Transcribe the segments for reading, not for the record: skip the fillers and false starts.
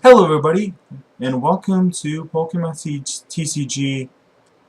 Hello everybody, and welcome to Pokemon TCG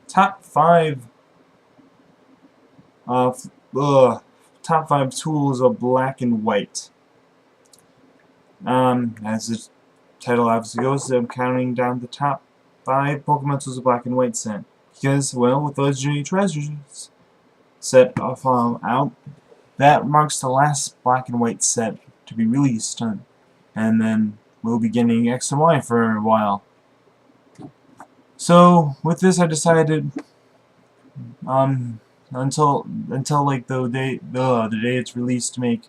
Top 5 of Top 5 Tools of Black and White. As the title obviously goes, I'm counting down the top 5 Pokemon Tools of Black and White set. Because, well, with those Legendary Treasures set off out, that marks the last Black and White set to be released, and then we'll be getting X and Y for a while. So with this, I decided until like the day it's released, to make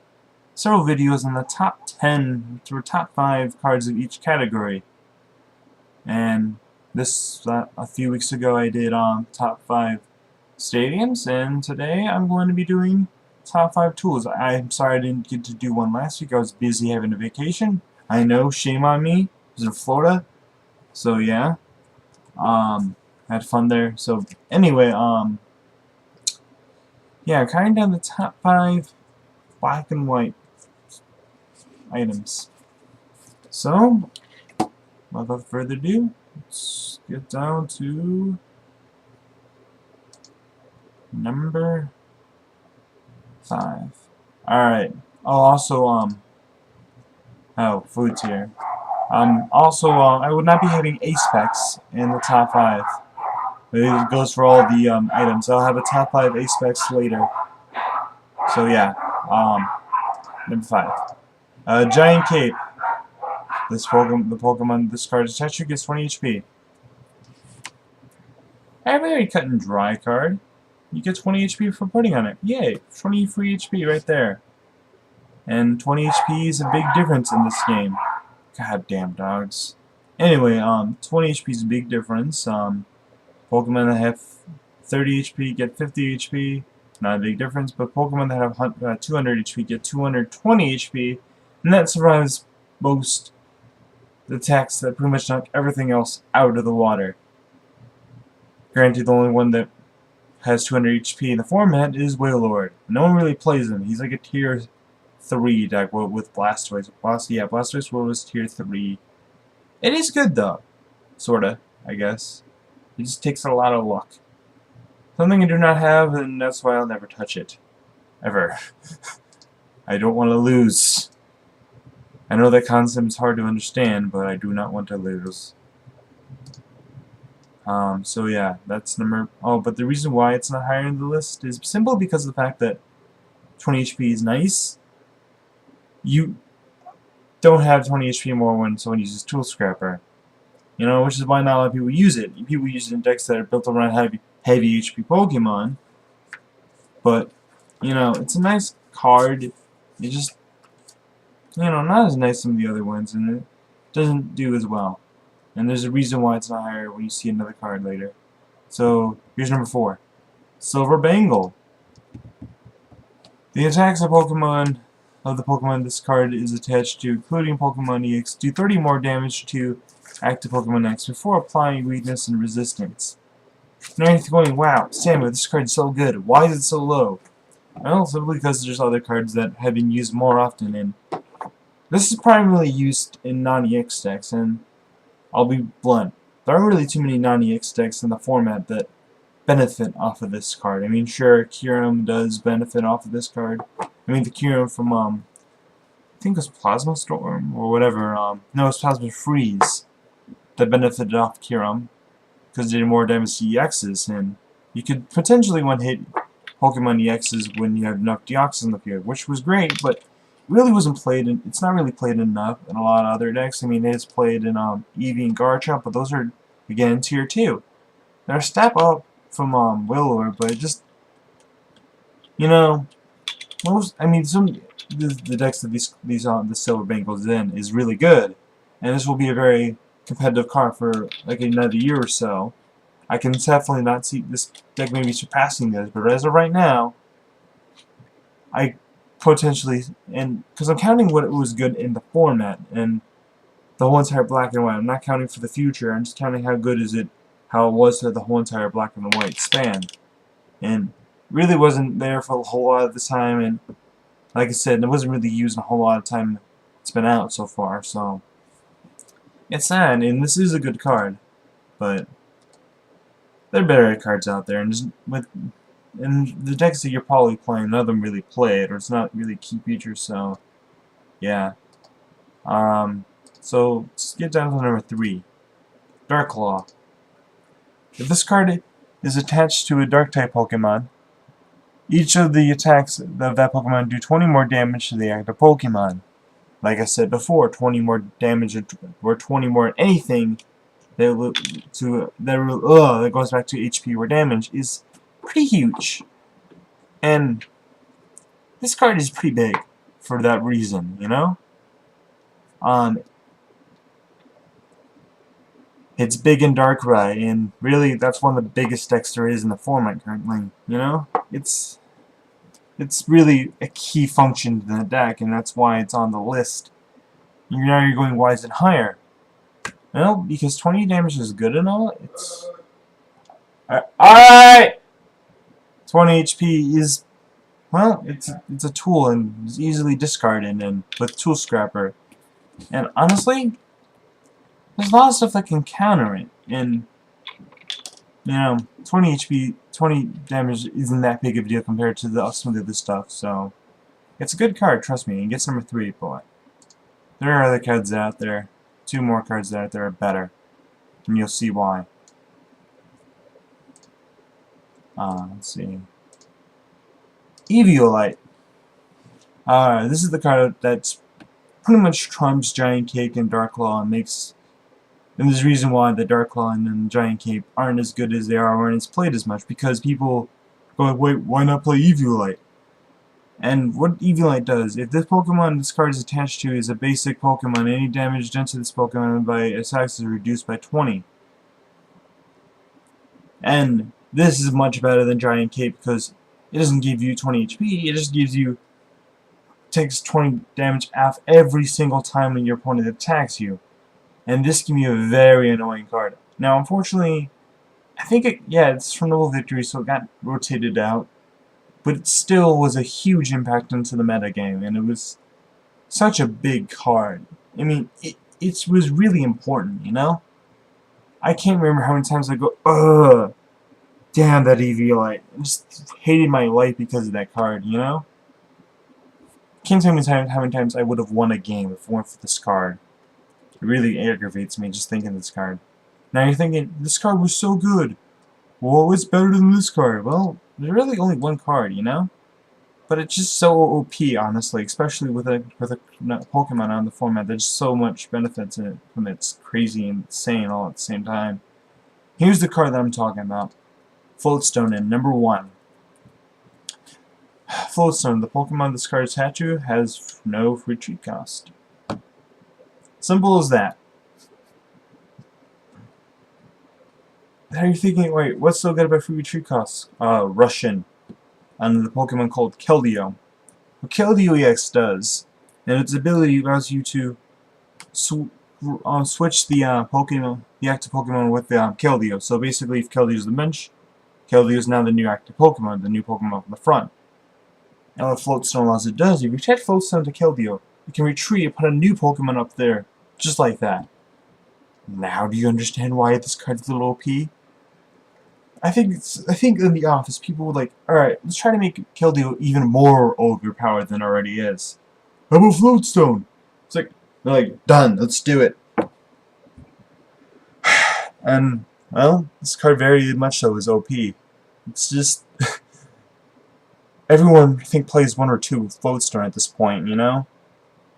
several videos on the top 10 or top 5 cards of each category. And this a few weeks ago I did top 5 stadiums, and today I'm going to be doing top 5 tools. I'm sorry I didn't get to do one last week. I was busy having a vacation. I know, shame on me. I was in Florida, so yeah. Had fun there. So anyway, yeah, counting down the top 5 black and white items. So, without further ado, let's get down to number 5. Alright. Oh, also, food tier. Also, I would not be having Ace-Specs in the top 5. It goes for all the items. I'll have a top 5 Ace-Specs later. So yeah, number 5. Giant Cape. The Pokemon this card statue gets 20 HP. I have a very cut and dry card. You get 20 HP for putting on it. Yay! 20 free HP right there. And 20 HP is a big difference in this game. God damn dogs. Anyway, 20 HP is a big difference. Pokemon that have 30 HP get 50 HP. Not a big difference, but Pokemon that have 200 HP get 220 HP. And that survives most attacks that pretty much knock everything else out of the water. Granted, the only one that has 200 HP in the format is Wailord. No one really plays him. He's like a tier 3 deck with Blastoise. Blastoise was tier 3. It is good though. Sorta, I guess. It just takes a lot of luck. Something I do not have, and that's why I'll never touch it. Ever. I don't want to lose. I know that concept is hard to understand, but I do not want to lose. So yeah, that's number... Oh, but the reason why it's not higher in the list is simple because of the fact that 20 HP is nice. You don't have 20 HP more when someone uses Tool Scrapper. You know, which is why not a lot of people use it. People use it in decks that are built around heavy HP Pokemon. But, you know, it's a nice card. It just, you know, not as nice as some of the other ones, and it doesn't do as well. And there's a reason why it's not higher when you see another card later. So, here's number 4. Silver Bangle. The attacks of the Pokemon this card is attached to, including Pokemon EX, do 30 more damage to active Pokemon X before applying weakness and resistance. Now you're going, wow, Samuel, this card is so good. Why is it so low? Well, simply because there's other cards that have been used more often, and this is primarily used in non-EX decks, and I'll be blunt. There aren't really too many non-EX decks in the format that benefit off of this card. I mean, sure, Kyurem does benefit off of this card. I mean, the Kyurem from, I think it was Plasma Storm, or whatever, no, it was Plasma Freeze that benefited off Kyurem, because it did more damage to EXs, and you could potentially one-hit Pokemon EXs when you have enough Deoxys in the field, which was great, but it really wasn't played in, it's not really played enough in a lot of other decks. I mean, it's played in, Eevee and Garchomp, but those are, again, tier 2. They're a step up from, Wailord, but it just, you know, I mean, the decks that the Silver Bangles in is really good, and this will be a very competitive card for like another year or so. I can definitely not see this deck maybe surpassing this, but as of right now, I potentially, and because I'm counting what it was good in the format and the whole entire black and white. I'm not counting for the future. I'm just counting how good is it, how it was for the whole entire black and white span, and really wasn't there for a whole lot of the time. And like I said, it wasn't really used in a whole lot of time it's been out so far. So It's sad, and this is a good card, but there are better cards out there, and just with the decks that you're probably playing, none of them really play it, or it's not really key feature. So yeah. So let's get down to number 3, Dark Law. If this card is attached to a Dark type Pokemon, each of the attacks of that Pokemon do 20 more damage to the active Pokemon. Like I said before, 20 more damage or 20 more anything that goes back to HP or damage is pretty huge. And this card is pretty big for that reason, you know? It's big in Darkrai, and really that's one of the biggest decks there is in the format currently, you know? It's really a key function to the deck, and that's why it's on the list. Now you're going, why is it higher? Well, because 20 damage is good and all, it's... Alright! 20 HP is... Well, it's a tool and is easily discarded and with Tool Scrapper. And honestly, there's a lot of stuff that can counter it. And, you know, 20 HP, 20 damage isn't that big of a deal compared to some of the other stuff, so... It's a good card, trust me, and it gets number 3, but... There are other cards out there. 2 more cards out there are better. And you'll see why. Let's see. Eviolite. This is the card that's pretty much trumps Giant Cape and Dark Claw and makes... And there's a reason why the Dark Claw and Giant Cape aren't as good as they are or aren't as played as much. Because people go, wait, why not play Eviolite? And what Eviolite does, if this Pokemon this card is attached to is a basic Pokemon, any damage done to this Pokemon by attacks is reduced by 20. And this is much better than Giant Cape because it doesn't give you 20 HP, it just gives you... takes 20 damage off every single time when your opponent attacks you. And this can be a very annoying card. Now, unfortunately, I think it's from Noble Victory, so it got rotated out. But it still was a huge impact into the metagame, and it was such a big card. I mean, it was really important, you know? I can't remember how many times I go, ugh, damn that Eviolite. I just hated my life because of that card, you know? Can't tell me how many times I would have won a game if it weren't for this card. It really aggravates me just thinking of this card. Now you're thinking, this card was so good. Well, what's better than this card? Well, there's really only one card, you know? But it's just so OP, honestly, especially with a Pokemon on the format. There's so much benefit to it when it's crazy and insane all at the same time. Here's the card that I'm talking about. Fulsom in number 1. Fulsom, the Pokemon this card is attached to, has no retreat cost. Simple as that. Now you're thinking, wait, what's so good about free retreat costs? Russian. And the Pokemon called Keldeo. What Keldeo EX does, and its ability allows you to switch the active Pokemon with the Keldeo. So basically, if Keldeo is the bench, Keldeo is now the new active Pokemon, the new Pokemon from the front. And what Floatstone allows it does, if you attach Floatstone to Keldeo, you can retreat and put a new Pokemon up there, just like that. Now do you understand why this card's a little OP? I think in the office people were like, alright, let's try to make Keldeo even more overpowered than it already is. How about Floatstone? It's like, they're like, done, let's do it. And, well, this card very much so is OP. It's just... everyone, I think, plays 1 or 2 Floatstone at this point, you know?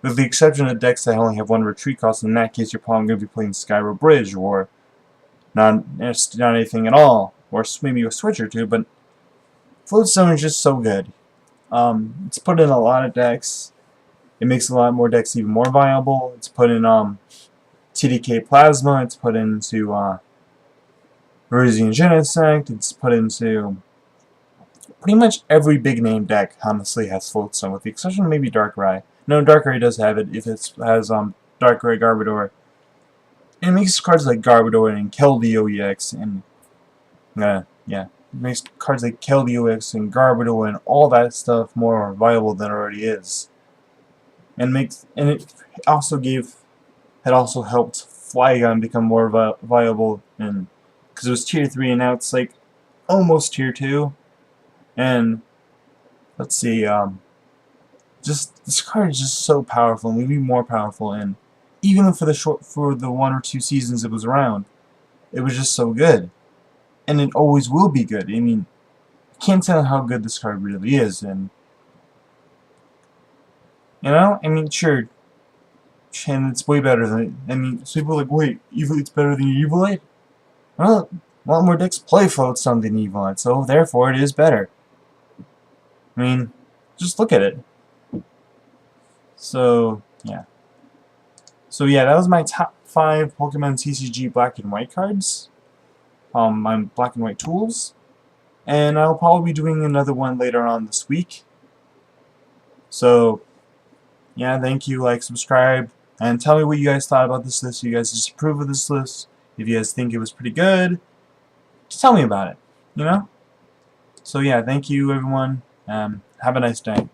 With the exception of decks that only have 1 retreat cost, in that case you're probably going to be playing Skyro Bridge, or not anything at all. Or maybe a switch or 2, but Floatstone is just so good. It's put in a lot of decks. It makes a lot more decks even more viable. It's put in TDK Plasma. It's put into Virizion Genesect. It's put into pretty much every big name deck. Honestly, has Floatstone, with the exception of maybe Darkrai. No, Darkrai does have it if it has Darkrai Garbodor. And it makes cards like Garbodor and Keldeo EX and yeah, it makes cards like Keldeo EX and Garbodor and all that stuff more viable than it already is. And it also helped Flygon become more viable, and because it was tier 3 and now it's like almost tier 2. And let's see, just this card is just so powerful, and will be more powerful. And even for the 1 or 2 seasons it was around, it was just so good, and it always will be good. I mean, I can't tell how good this card really is. And you know, I mean, sure, and it's way better than. I mean, so people are like, wait, Evilite's better than Evilite? Well, a lot more decks play Fulsom than Evilite, so therefore it is better. I mean, just look at it. So yeah. So yeah, that was my top 5 Pokemon TCG Black and White cards. My Black and White tools, and I'll probably be doing another one later on this week. So yeah, thank you. Like, subscribe, and tell me what you guys thought about this list. If you guys disapprove of this list, if you guys think it was pretty good, just tell me about it. You know. So yeah, thank you everyone. Have a nice day.